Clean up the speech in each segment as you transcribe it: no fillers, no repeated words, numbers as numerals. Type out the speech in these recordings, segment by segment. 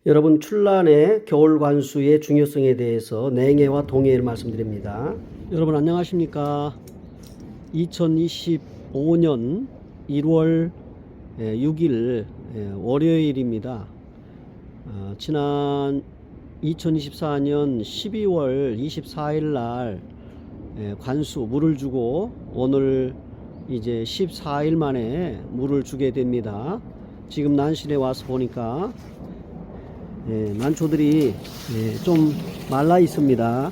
여러분, 출란의 겨울 관수의 중요성에 대해서 냉해와 동해를 말씀드립니다. 여러분 안녕하십니까? 2025년 1월 6일 월요일입니다. 지난 2024년 12월 24일 날 관수 물을 주고 오늘 이제 14일 만에 물을 주게 됩니다. 지금 난실에 와서 보니까 난초들이 좀 말라 있습니다.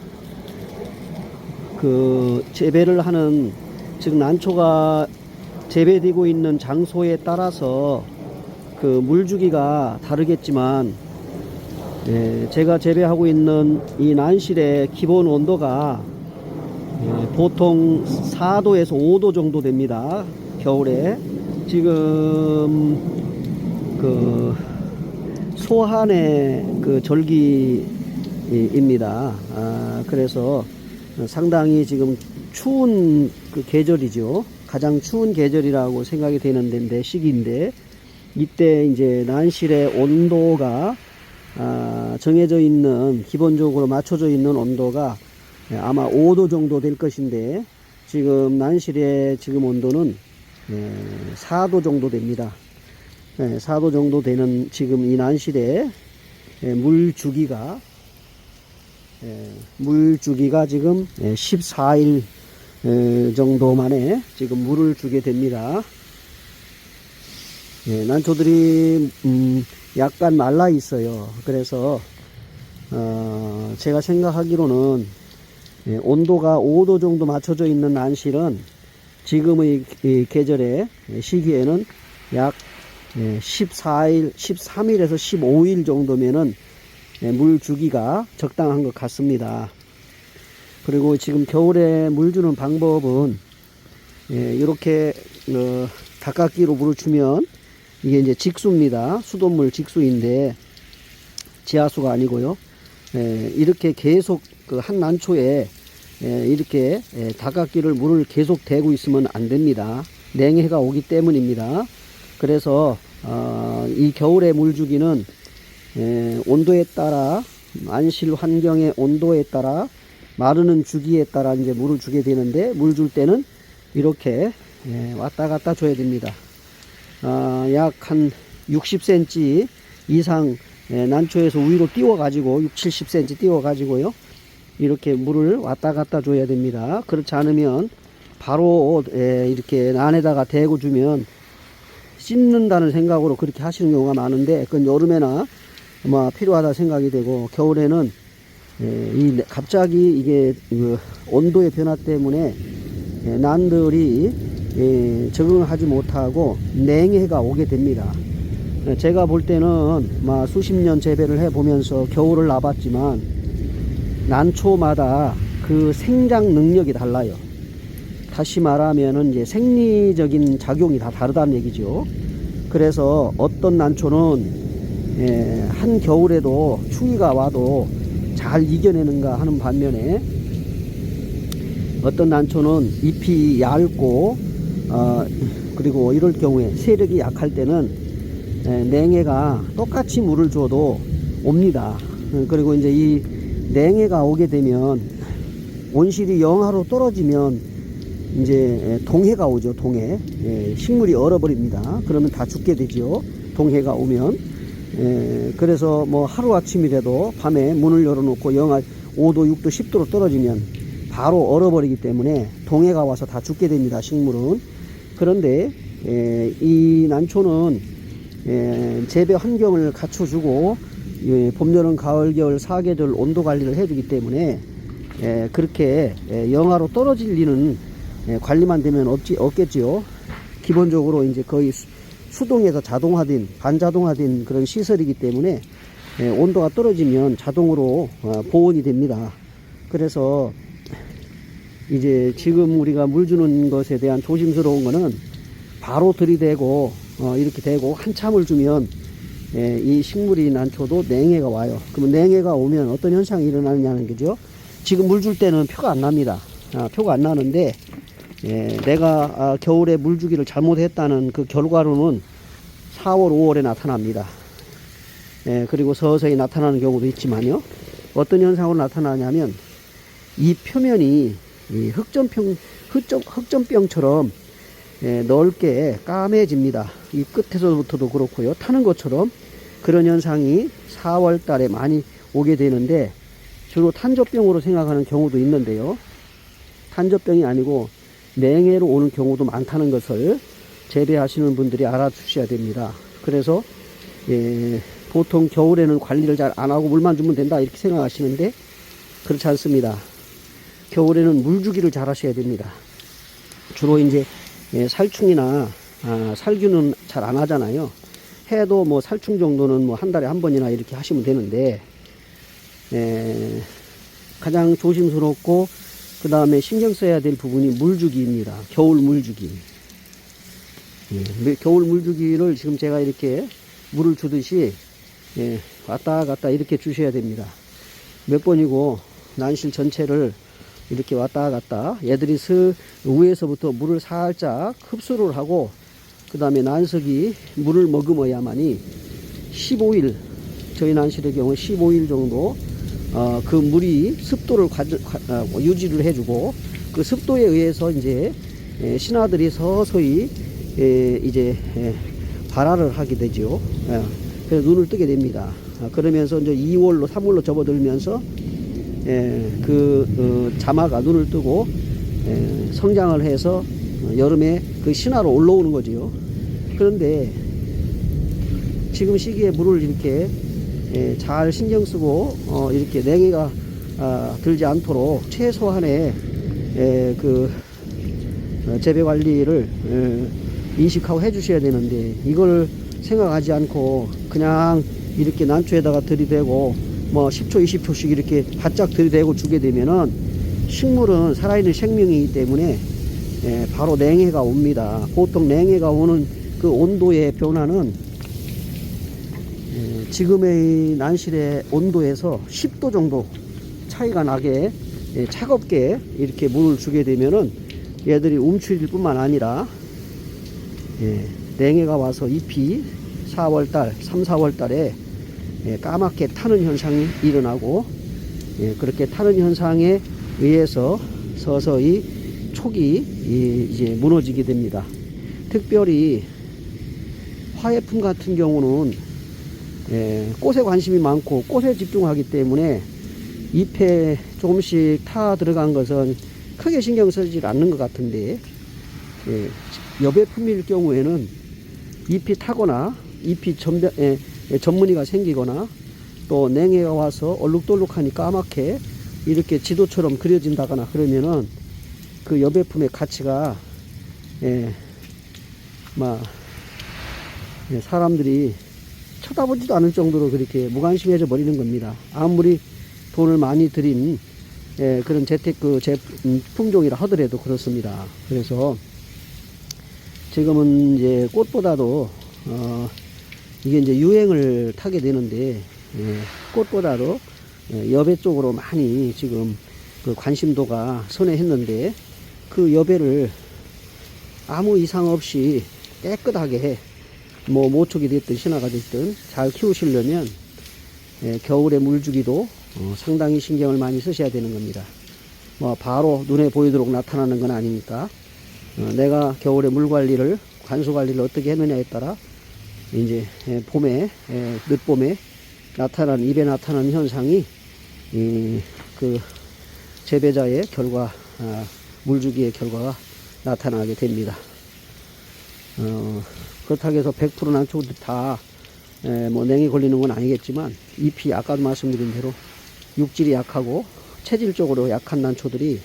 그 재배를 하는, 즉 난초가 재배되고 있는 장소에 따라서 그 물주기가 다르겠지만, 제가 재배하고 있는 이 난실의 기본 온도가 보통 4도에서 5도 정도 됩니다. 겨울에. 지금 그 소한의 그 절기입니다. 그래서 상당히 지금 추운 그 계절이죠. 가장 추운 계절이라고 생각이 되는 데인데, 시기인데, 이때 이제 난실의 온도가 정해져 있는, 기본적으로 맞춰져 있는 온도가 아마 5도 정도 될 것인데, 지금 난실의 지금 온도는 4도 정도 됩니다. 4도 정도 되는 지금 이 난실에 물주기가 지금 14일 정도 만에 지금 물을 주게 됩니다. 난초들이 약간 말라 있어요. 그래서 제가 생각하기로는 온도가 5도 정도 맞춰져 있는 난실은 지금의 계절의 시기에는 약 14일, 13일에서 15일 정도면은 물 주기가 적당한 것 같습니다. 그리고 지금 겨울에 물 주는 방법은 이렇게 닦아끼로 물을 주면, 이게 이제 직수입니다. 수돗물 직수인데 지하수가 아니고요. 이렇게 계속 그 한 난초에 이렇게 닦아끼를 물을 계속 대고 있으면 안 됩니다. 냉해가 오기 때문입니다. 그래서 이 겨울의 물주기는 온도에 따라, 안실 환경의 온도에 따라, 마르는 주기에 따라 이제 물을 주게 되는데, 물 줄 때는 이렇게 왔다 갔다 줘야 됩니다. 약 한 60cm 이상 난초에서 위로 띄워 가지고 60-70cm 띄워 가지고요, 이렇게 물을 왔다 갔다 줘야 됩니다. 그렇지 않으면 바로 이렇게 난에다가 대고 주면 씻는다는 생각으로 그렇게 하시는 경우가 많은데, 그건 여름에나 아마 필요하다 생각이 되고, 겨울에는 갑자기 이게 온도의 변화 때문에 난들이 적응을 하지 못하고 냉해가 오게 됩니다. 제가 볼 때는 수십 년 재배를 해 보면서 겨울을 나봤지만, 난초마다 그 생장 능력이 달라요. 다시 말하면은 이제 생리적인 작용이 다 다르다는 얘기죠. 그래서 어떤 난초는 한 겨울에도 추위가 와도 잘 이겨내는가 하는 반면에, 어떤 난초는 잎이 얇고 그리고 이럴 경우에 세력이 약할 때는 냉해가 똑같이 물을 줘도 옵니다. 그리고 이제 이 냉해가 오게 되면, 온실이 영하로 떨어지면 이제 동해가 오죠. 동해. 식물이 얼어버립니다. 그러면 다 죽게 되죠. 동해가 오면. 그래서 뭐 하루아침이라도 밤에 문을 열어놓고 영하 5도, 6도, 10도로 떨어지면 바로 얼어버리기 때문에 동해가 와서 다 죽게 됩니다. 식물은. 그런데 이 난초는 재배 환경을 갖춰주고, 봄, 여름, 가을, 겨울 4계절 온도 관리를 해주기 때문에 그렇게 영하로 떨어질 리는 관리만 되면 없겠지요. 기본적으로 이제 거의 수동에서 자동화된, 반자동화된 그런 시설이기 때문에 온도가 떨어지면 자동으로 보온이 됩니다. 그래서 이제 지금 우리가 물 주는 것에 대한 조심스러운 거는, 바로 들이대고 이렇게 대고 한참을 주면 이 식물이 난초도 냉해가 와요. 그러면 냉해가 오면 어떤 현상이 일어나느냐는 거죠. 지금 물 줄 때는 표가 안 납니다. 표가 안 나는데, 내가 겨울에 물주기를 잘못했다는 그 결과로는 4월, 5월에 나타납니다. 그리고 서서히 나타나는 경우도 있지만요. 어떤 현상으로 나타나냐면 이 표면이 이 흑점병처럼 넓게 까매집니다. 이 끝에서부터도 그렇고요. 타는 것처럼 그런 현상이 4월 달에 많이 오게 되는데 주로 탄저병으로 생각하는 경우도 있는데요. 탄저병이 아니고 냉해로 오는 경우도 많다는 것을 재배하시는 분들이 알아주셔야 됩니다. 그래서 보통 겨울에는 관리를 잘 안 하고 물만 주면 된다 이렇게 생각하시는데 그렇지 않습니다. 겨울에는 물 주기를 잘 하셔야 됩니다. 주로 이제 살충이나 살균은 잘 안 하잖아요. 해도 뭐 살충 정도는 뭐 한 달에 한 번이나 이렇게 하시면 되는데 가장 조심스럽고 그 다음에 신경 써야 될 부분이 물주기입니다. 겨울 물주기. 겨울 물주기를 지금 제가 이렇게 물을 주듯이 왔다 갔다 이렇게 주셔야 됩니다. 몇 번이고 난실 전체를 이렇게 왔다 갔다 얘들이 위에서부터 물을 살짝 흡수를 하고 그 다음에 난석이 물을 머금어야만이 15일 저희 난실의 경우 15일 정도 그 물이 습도를 유지를 해주고 그 습도에 의해서 이제 신하들이 서서히 이제 발화를 하게 되죠. 그래서 눈을 뜨게 됩니다. 그러면서 이제 2월로 3월로 접어들면서 자마가 눈을 뜨고 성장을 해서 여름에 그 신화로 올라오는 거지요. 그런데 지금 시기에 물을 이렇게 잘 신경 쓰고 이렇게 냉해가 들지 않도록 최소한의 그 재배 관리를 인식하고 해 주셔야 되는데 이걸 생각하지 않고 그냥 이렇게 난초에다가 들이대고 뭐 10초 20초씩 이렇게 바짝 들이대고 주게 되면은 식물은 살아있는 생명이기 때문에 바로 냉해가 옵니다. 보통 냉해가 오는 그 온도의 변화는 지금의 난실의 온도에서 10도 정도 차이가 나게 차갑게 이렇게 물을 주게 되면은 얘들이 움츠릴 뿐만 아니라 냉해가 와서 잎이 4월달, 3, 4월달에 까맣게 타는 현상이 일어나고 그렇게 타는 현상에 의해서 서서히 촉이 이제 무너지게 됩니다. 특별히 화예품 같은 경우는 꽃에 관심이 많고 꽃에 집중하기 때문에 잎에 조금씩 타 들어간 것은 크게 신경 쓰지 않는 것 같은데 여배품일 경우에는 잎이 타거나 잎이 전무늬가 생기거나 또 냉해가 와서 얼룩덜룩하니 까맣게 이렇게 지도처럼 그려진다거나 그러면은 그 여배품의 가치가 사람들이 쳐다보지도 않을 정도로 그렇게 무관심해져 버리는 겁니다. 아무리 돈을 많이 들인 그런 재테크 품종이라 하더라도 그렇습니다. 그래서 지금은 이제 꽃보다도 이게 이제 유행을 타게 되는데 꽃보다도 여배 쪽으로 많이 지금 그 관심도가 선회했는데 그 여배를 아무 이상 없이 깨끗하게 뭐 모촉이 됐든 신화가 됐든 잘 키우시려면 겨울에 물주기도 상당히 신경을 많이 쓰셔야 되는 겁니다. 뭐 바로 눈에 보이도록 나타나는 건 아니니까 내가 겨울에 물 관리를 관수 관리를 어떻게 했느냐에 따라 이제 봄에 늦봄에 나타나는 입에 나타나는 현상이 그 재배자의 결과 물주기의 결과가 나타나게 됩니다. 그렇다고 해서 100% 난초들 다 뭐 냉이 걸리는 건 아니겠지만 잎이 아까도 말씀드린 대로 육질이 약하고 체질적으로 약한 난초들이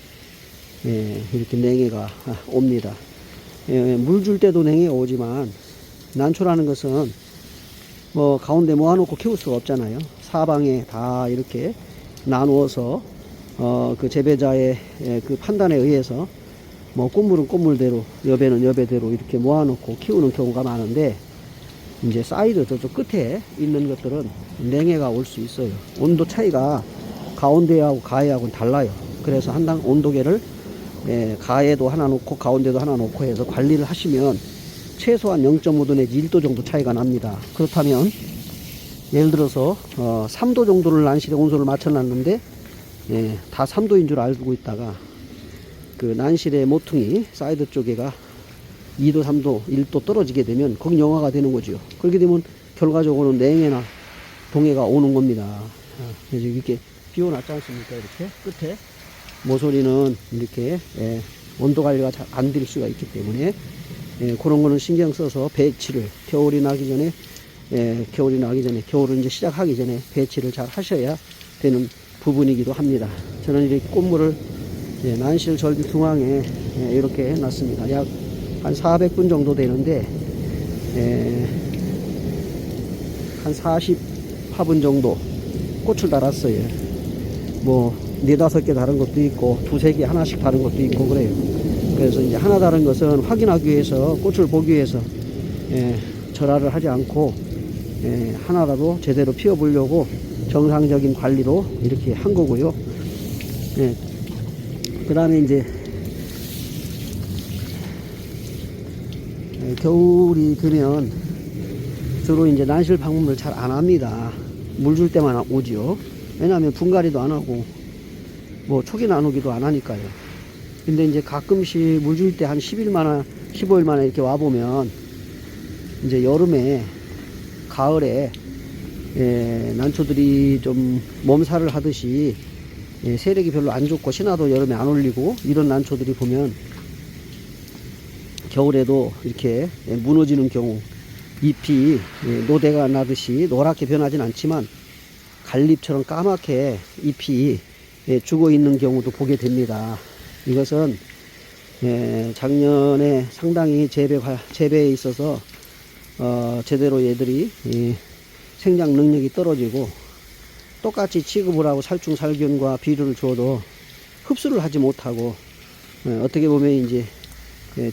이렇게 냉해가 옵니다. 물 줄 때도 냉해가 오지만 난초라는 것은 뭐 가운데 모아놓고 키울 수가 없잖아요. 사방에 다 이렇게 나누어서 그 재배자의 그 판단에 의해서 뭐 꽃물은 꽃물대로 여배는 여배대로 이렇게 모아놓고 키우는 경우가 많은데 이제 사이드 저쪽 끝에 있는 것들은 냉해가 올 수 있어요. 온도 차이가 가운데하고 가해하고는 달라요. 그래서 한당 온도계를 가해도 하나 놓고 가운데도 하나 놓고 해서 관리를 하시면 최소한 0.5도 내지 1도 정도 차이가 납니다. 그렇다면 예를 들어서 3도 정도를 난실에 온도를 맞춰놨는데 다 3도인 줄 알고 있다가 그 난실의 모퉁이 사이드 쪽에가 2도, 3도, 1도 떨어지게 되면 거기 영하가 되는 거죠. 그렇게 되면 결과적으로는 냉해나 동해가 오는 겁니다. 그래서 이렇게 비워놨지 않습니까? 이렇게 끝에 모서리는 이렇게 온도 관리가 잘 안 될 수가 있기 때문에 그런 거는 신경 써서 배치를 겨울이 나기 전에 겨울을 이제 시작하기 전에 배치를 잘 하셔야 되는 부분이기도 합니다. 저는 이렇게 꽃물을 난실 절벽 중앙에 이렇게 해놨습니다. 약 한 400분 정도 되는데 한 40화분 정도 꽃을 달았어요. 뭐 4-5개 다른 것도 있고 2-3개 하나씩 다른 것도 있고 그래요. 그래서 이제 하나 다른 것은 확인하기 위해서 꽃을 보기 위해서 절하를 하지 않고 하나라도 제대로 피워 보려고 정상적인 관리로 이렇게 한 거고요. 그 다음에 이제 겨울이 되면 주로 이제 난실 방문을 잘 안 합니다. 물 줄 때만 오지요. 왜냐하면 분갈이도 안 하고 뭐 초기 나누기도 안 하니까요. 근데 이제 가끔씩 물 줄 때 한 10일 만에 15일 만에 이렇게 와 보면 이제 여름에 가을에 난초들이 좀 몸살을 하듯이 세력이 별로 안 좋고 신화도 여름에 안 올리고 이런 난초들이 보면 겨울에도 이렇게 무너지는 경우 잎이 노대가 나듯이 노랗게 변하진 않지만 갈잎처럼 까맣게 잎이 죽어 있는 경우도 보게 됩니다. 이것은 작년에 상당히 재배에 있어서 제대로 얘들이 생장 능력이 떨어지고 똑같이 취급을 하고 살충살균과 비료를 주어도 흡수를 하지 못하고 어떻게 보면 이제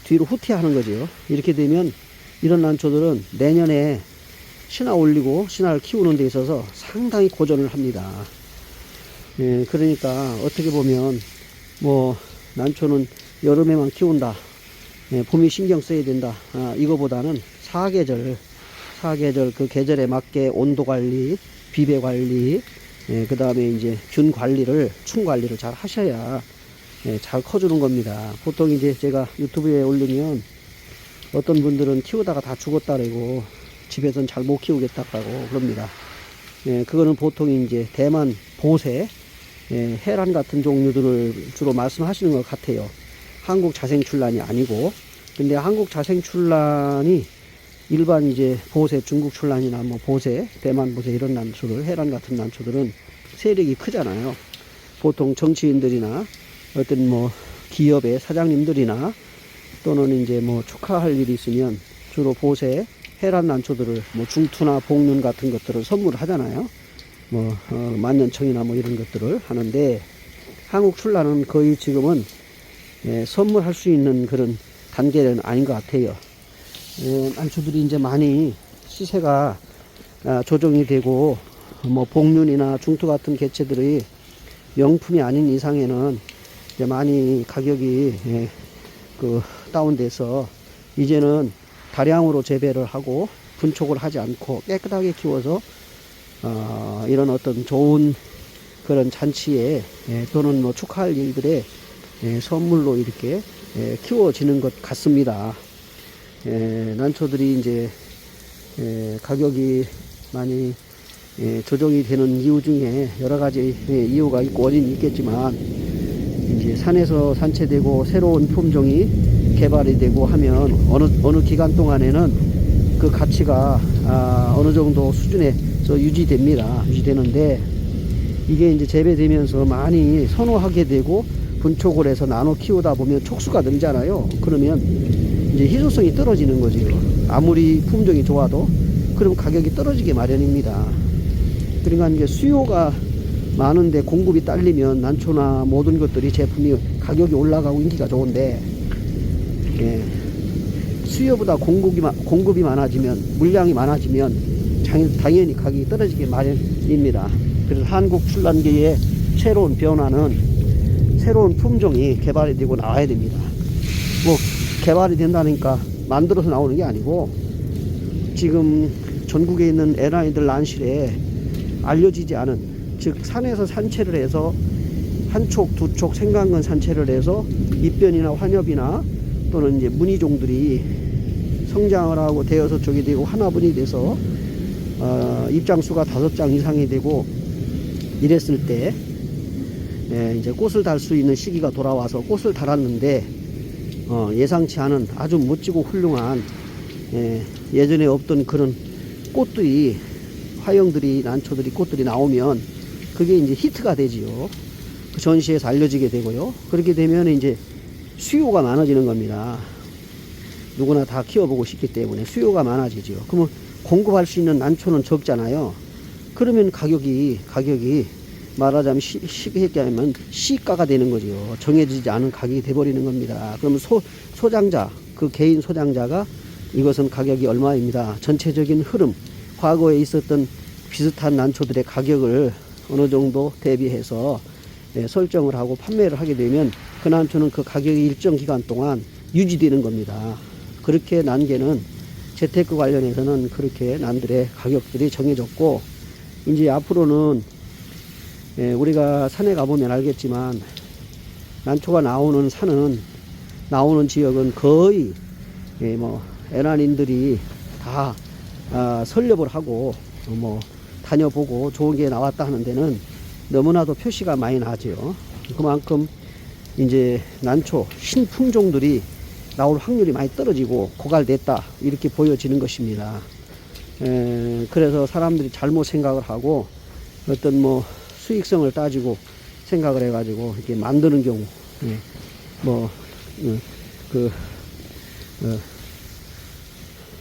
뒤로 후퇴하는 거죠. 이렇게 되면 이런 난초들은 내년에 신화 올리고 신화를 키우는 데 있어서 상당히 고전을 합니다. 그러니까 어떻게 보면 뭐 난초는 여름에만 키운다, 봄이 신경 써야 된다, 이거보다는 사계절 그 계절에 맞게 온도 관리, 비배 관리, 그 다음에 이제 균 관리를, 충 관리를 잘 하셔야 잘 커주는 겁니다. 보통 이제 제가 유튜브에 올리면 어떤 분들은 키우다가 다 죽었다 그러고 집에서는 잘 못 키우겠다고 그럽니다. 그거는 보통 이제 대만 보세, 해란 같은 종류들을 주로 말씀하시는 것 같아요. 한국 자생출란이 아니고. 근데 한국 자생출란이 일반 이제 보세, 중국 출란이나 뭐 보세, 대만 보세 이런 난초들, 해란 같은 난초들은 세력이 크잖아요. 보통 정치인들이나 어떤 뭐 기업의 사장님들이나 또는 이제 뭐 축하할 일이 있으면 주로 보세, 해란 난초들을 뭐 중투나 복륜 같은 것들을 선물을 하잖아요. 뭐 만년청이나 뭐 이런 것들을 하는데 한국 출란은 거의 지금은 선물할 수 있는 그런 단계는 아닌 것 같아요. 난초들이 이제 많이 시세가 조정이 되고 뭐 복륜이나 중투 같은 개체들이 명품이 아닌 이상에는 이제 많이 가격이 다운돼서 이제는 다량으로 재배를 하고 분촉을 하지 않고 깨끗하게 키워서 이런 어떤 좋은 그런 잔치에 또는 뭐 축하할 일들에 선물로 이렇게 키워지는 것 같습니다. 난초들이 이제 가격이 많이 조정이 되는 이유 중에 여러 가지 이유가 있고 원인이 있겠지만 이제 산에서 산채되고 새로운 품종이 개발이 되고 하면 어느 기간 동안에는 그 가치가 어느 정도 수준에서 유지되는데 이게 이제 재배되면서 많이 선호하게 되고 분촉을 해서 나눠 키우다 보면 촉수가 늘잖아요. 그러면 이제 희소성이 떨어지는 거죠. 아무리 품종이 좋아도 그럼 가격이 떨어지게 마련입니다. 그러니까 이제 수요가 많은데 공급이 딸리면 난초나 모든 것들이 제품이 가격이 올라가고 인기가 좋은데 수요보다 공급이 많아지면 물량이 많아지면 당연히 가격이 떨어지게 마련입니다. 그래서 한국 출란계의 새로운 변화는 새로운 품종이 개발이 되고 나와야 됩니다. 뭐 개발이 된다니까 만들어서 나오는 게 아니고 지금 전국에 있는 에란이들 난실에 알려지지 않은, 즉 산에서 산채를 해서 한 촉, 두 촉 생강근 산채를 해서 입변이나 환엽이나 또는 이제 무늬종들이 성장을 하고 대여섯 촉이 되고 하나분이 돼서 입장수가 5장 이상이 되고 이랬을 때 이제 꽃을 달 수 있는 시기가 돌아와서 꽃을 달았는데 예상치 않은 아주 멋지고 훌륭한 예전에 없던 그런 꽃들이, 화형들이, 난초들이, 꽃들이 나오면 그게 이제 히트가 되지요. 그 전시에서 알려지게 되고요. 그렇게 되면 이제 수요가 많아지는 겁니다. 누구나 다 키워보고 싶기 때문에 수요가 많아지죠. 그러면 공급할 수 있는 난초는 적잖아요. 그러면 가격이 말하자면 쉽게 얘기하면 시가가 되는 거죠. 정해지지 않은 가격이 돼버리는 겁니다. 그러면 소장자, 그 개인 소장자가 이것은 가격이 얼마입니다. 전체적인 흐름, 과거에 있었던 비슷한 난초들의 가격을 어느 정도 대비해서 설정을 하고 판매를 하게 되면 그 난초는 그 가격이 일정 기간 동안 유지되는 겁니다. 그렇게 난개는 재테크 관련해서는 그렇게 난들의 가격들이 정해졌고, 이제 앞으로는 우리가 산에 가보면 알겠지만 난초가 나오는 산은, 나오는 지역은 거의 뭐 애난인들이 다 설립을 하고 다녀보고 좋은 게 나왔다 하는 데는 너무나도 표시가 많이 나죠. 그만큼 이제 난초 신품종들이 나올 확률이 많이 떨어지고 고갈됐다, 이렇게 보여지는 것입니다. 그래서 사람들이 잘못 생각을 하고 어떤 뭐 수익성을 따지고 생각을 해가지고 이렇게 만드는 경우,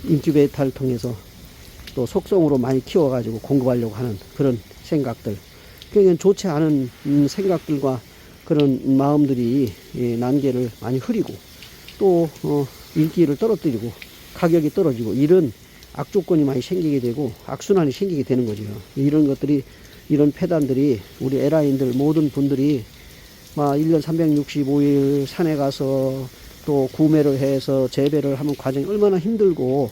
인큐베이터를 통해서 또 속성으로 많이 키워가지고 공급하려고 하는 그런 생각들, 그러니까 좋지 않은 생각들과 그런 마음들이 난개를 많이 흐리고 또 인기를 떨어뜨리고 가격이 떨어지고 이런 악조건이 많이 생기게 되고 악순환이 생기게 되는 거죠. 이런 것들이, 이런 폐단들이 우리 에라인들 모든 분들이 1년 365일 산에 가서 또 구매를 해서 재배를 하는 과정이 얼마나 힘들고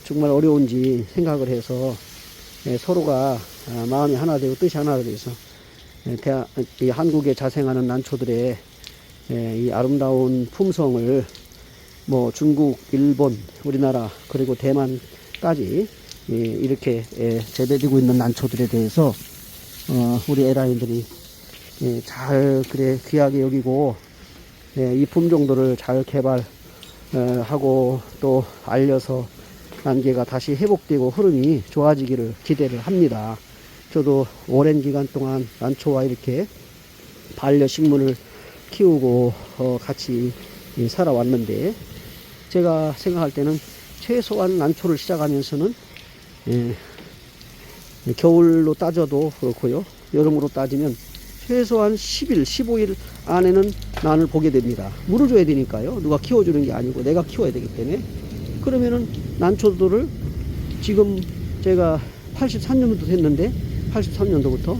정말 어려운지 생각을 해서 서로가 마음이 하나 되고 뜻이 하나 돼서 이 한국에 자생하는 난초들의 이 아름다운 품성을 뭐 중국, 일본, 우리나라 그리고 대만까지 이렇게 재배되고 있는 난초들에 대해서 우리 에라인들이 잘 그래 귀하게 여기고 이 품종들을 잘 개발하고 또 알려서 난개가 다시 회복되고 흐름이 좋아지기를 기대를 합니다. 저도 오랜 기간 동안 난초와 이렇게 반려식물을 키우고 같이 살아왔는데, 제가 생각할 때는 최소한 난초를 시작하면서는 겨울로 따져도 그렇고요, 여름으로 따지면 최소한 10일, 15일 안에는 난을 보게 됩니다. 물을 줘야 되니까요. 누가 키워주는 게 아니고 내가 키워야 되기 때문에. 그러면은 난초들을 지금 제가 83년도 됐는데 83년도부터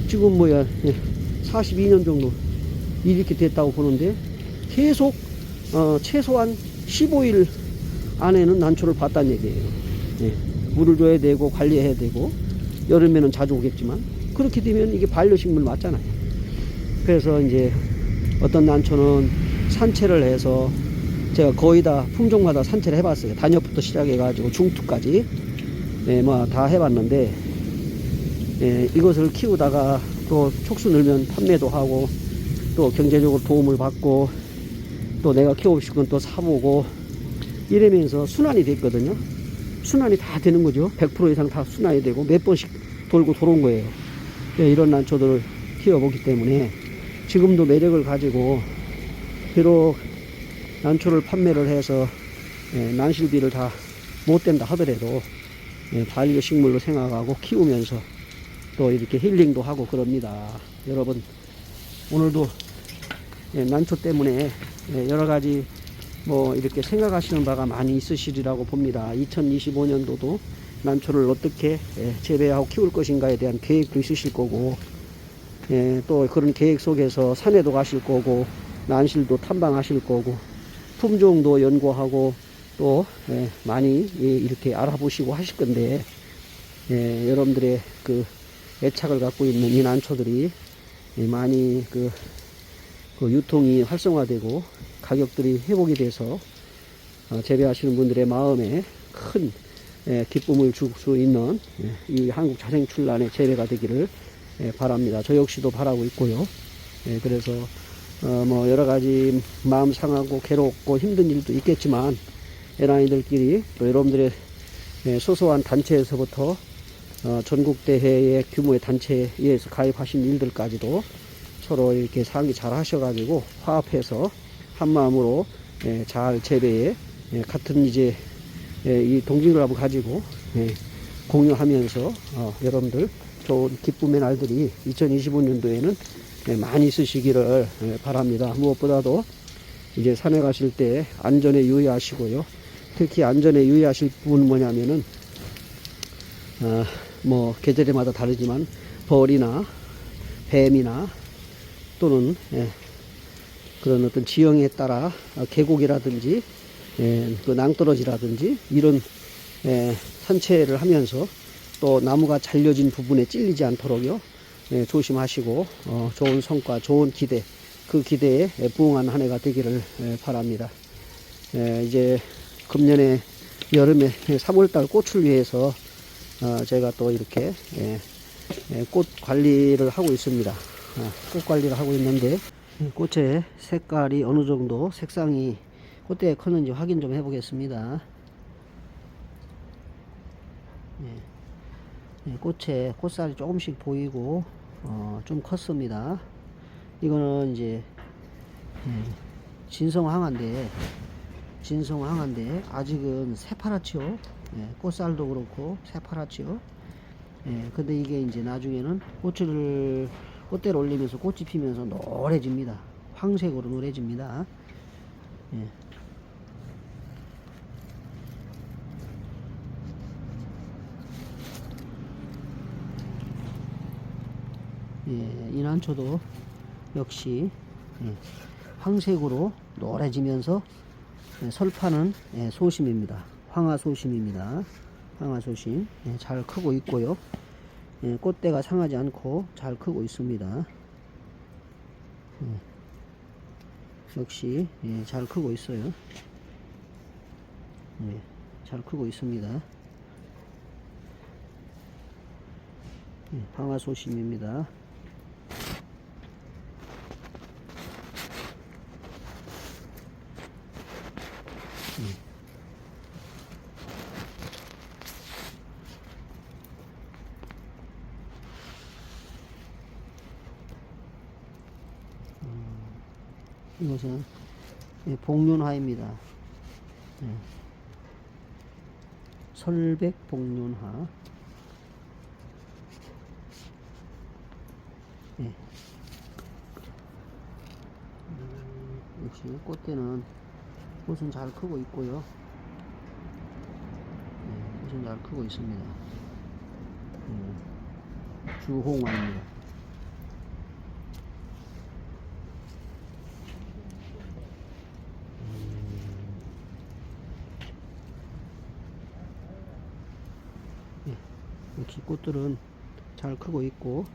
지금 42년 정도 이렇게 됐다고 보는데 계속 최소한 15일 안에는 난초를 봤다는 얘기예요. 물을 줘야 되고 관리해야 되고, 여름에는 자주 오겠지만 그렇게 되면 이게 반려식물 맞잖아요. 그래서 이제 어떤 난초는 산채를 해서 제가 거의 다 품종마다 산채를 해봤어요. 단엽부터 시작해가지고 중투까지 다 해봤는데, 이것을 키우다가 또 촉수 늘면 판매도 하고 또 경제적으로 도움을 받고 또 내가 키우고 싶은 건 또 사보고 이러면서 순환이 됐거든요. 순환이 다 되는 거죠. 100% 이상 다 순환이 되고 몇 번씩 돌고 돌아온 거예요. 이런 난초들을 키워보기 때문에 지금도 매력을 가지고, 비록 난초를 판매를 해서 난실비를 다 못 댄다 하더라도 반려식물로 생각하고 키우면서 또 이렇게 힐링도 하고 그럽니다. 여러분, 오늘도 난초 때문에 여러가지 이렇게 생각하시는 바가 많이 있으시리라고 봅니다. 2025년도도 난초를 어떻게 재배하고 키울 것인가에 대한 계획도 있으실 거고, 또 그런 계획 속에서 산에도 가실 거고 난실도 탐방하실 거고 품종도 연구하고 또 많이 이렇게 알아보시고 하실 건데, 여러분들의 그 애착을 갖고 있는 이 난초들이 많이 그 유통이 활성화되고 가격들이 회복이 돼서 재배하시는 분들의 마음에 큰 기쁨을 줄 수 있는 이 한국 자생출란의 재배가 되기를 바랍니다. 저 역시도 바라고 있고요. 그래서 뭐 여러 가지 마음 상하고 괴롭고 힘든 일도 있겠지만 에라이들끼리 또 여러분들의 소소한 단체에서부터 전국대회의 규모의 단체에 의해서 가입하신 일들까지도 서로 이렇게 상의 잘 하셔가지고 화합해서 한마음으로 잘 재배에 같은 이제 이 동질감을 가지고 공유하면서 여러분들 좋은 기쁨의 날들이 2025년도에는 많이 있으시기를 바랍니다. 무엇보다도 이제 산에 가실 때 안전에 유의하시고요. 특히 안전에 유의하실 부분은 뭐냐면은 뭐 계절마다 다르지만 벌이나 뱀이나 또는 그런 어떤 지형에 따라 계곡이라든지 그 낭떠러지라든지 이런 산채를 하면서 또 나무가 잘려진 부분에 찔리지 않도록요 조심하시고 좋은 성과, 좋은 기대, 그 기대에 부응한 한 해가 되기를 바랍니다. 이제 금년에 여름에 3월달 꽃을 위해서 제가 또 이렇게 꽃 관리를 하고 있습니다. 꽃 관리를 하고 있는데 꽃의 색깔이 어느 정도 색상이 꽃대에 컸는지 확인 좀 해 보겠습니다. 꽃에 꽃살이 조금씩 보이고 좀 컸습니다. 이거는 이제 진성황화인데 아직은 새파랗죠. 꽃살도 그렇고 새파랗죠. 근데 이게 이제 나중에는 꽃대를 올리면서 꽃이 피면서 노래집니다. 황색으로 노래집니다. 이 난초도 역시 황색으로 노래지면서 설파는 소심입니다. 황화소심입니다. 황화소심 잘 크고 있고요. 꽃대가 상하지 않고 잘 크고 있습니다. 역시 잘 크고 있어요. 잘 크고 있습니다. 황화소심입니다. 이것은 복륜화입니다. 설백 복륜화. 역시 꽃은 잘 크고 있고요. 꽃은 잘 크고 있습니다. 주홍화입니다. 역시 꽃들은 잘 크고 있고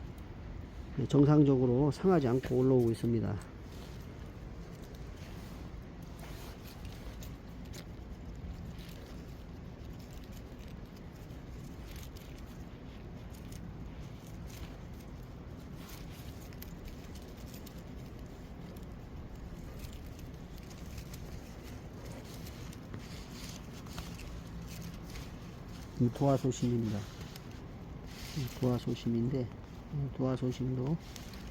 정상적으로 상하지 않고 올라오고 있습니다. 도화소심입니다. 도화소심인데 도화소심도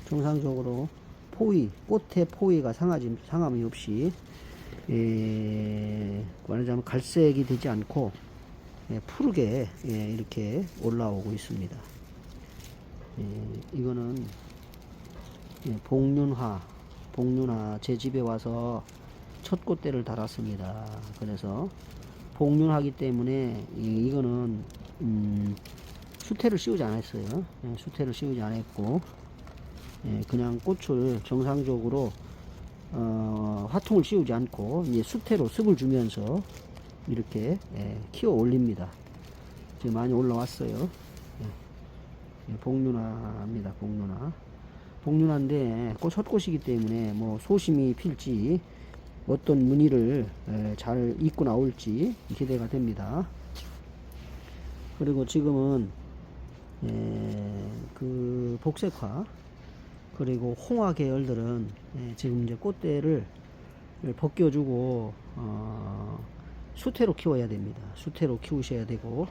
정상적으로 꽃의 포위가 상함이 없이 말하자면 갈색이 되지 않고 푸르게 이렇게 올라오고 있습니다. 이거는 복륜화 제 집에 와서 첫 꽃대를 달았습니다. 그래서 복륜하기 때문에 이거는 수태를 씌우지 않았어요. 수태를 씌우지 않았고 그냥 꽃을 정상적으로 화통을 씌우지 않고 이제 수태로 습을 주면서 이렇게 키워 올립니다. 지금 많이 올라왔어요. 복륜화입니다. 복륜화인데 첫 꽃이기 때문에 뭐 소심이 필지 어떤 무늬를 잘 입고 나올지 기대가 됩니다. 그리고 지금은 그 복색화 그리고 홍화 계열들은 지금 이제 꽃대를 벗겨주고 수태로 키워야 됩니다. 수태로 키우셔야 되고,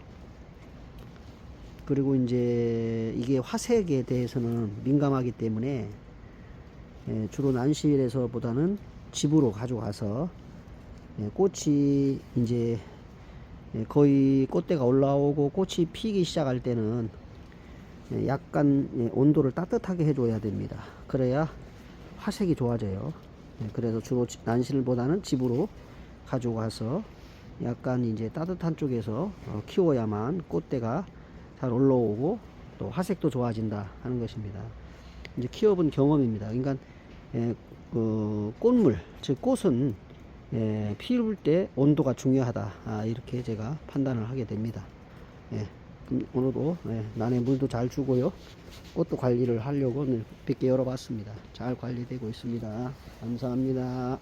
그리고 이제 이게 화색에 대해서는 민감하기 때문에 주로 난실에서보다는 집으로 가져가서 꽃이 이제 거의 꽃대가 올라오고 꽃이 피기 시작할 때는 약간 온도를 따뜻하게 해줘야 됩니다. 그래야 화색이 좋아져요. 그래서 주로 난실보다는 집으로 가져가서 약간 이제 따뜻한 쪽에서 키워야만 꽃대가 잘 올라오고 또 화색도 좋아진다 하는 것입니다. 이제 키워본 경험입니다. 그러니까 그 꽃물, 즉 꽃은 피울 때 온도가 중요하다, 이렇게 제가 판단을 하게 됩니다. 오늘도 난에 물도 잘 주고요, 꽃도 관리를 하려고 100개 열어봤습니다. 잘 관리되고 있습니다. 감사합니다.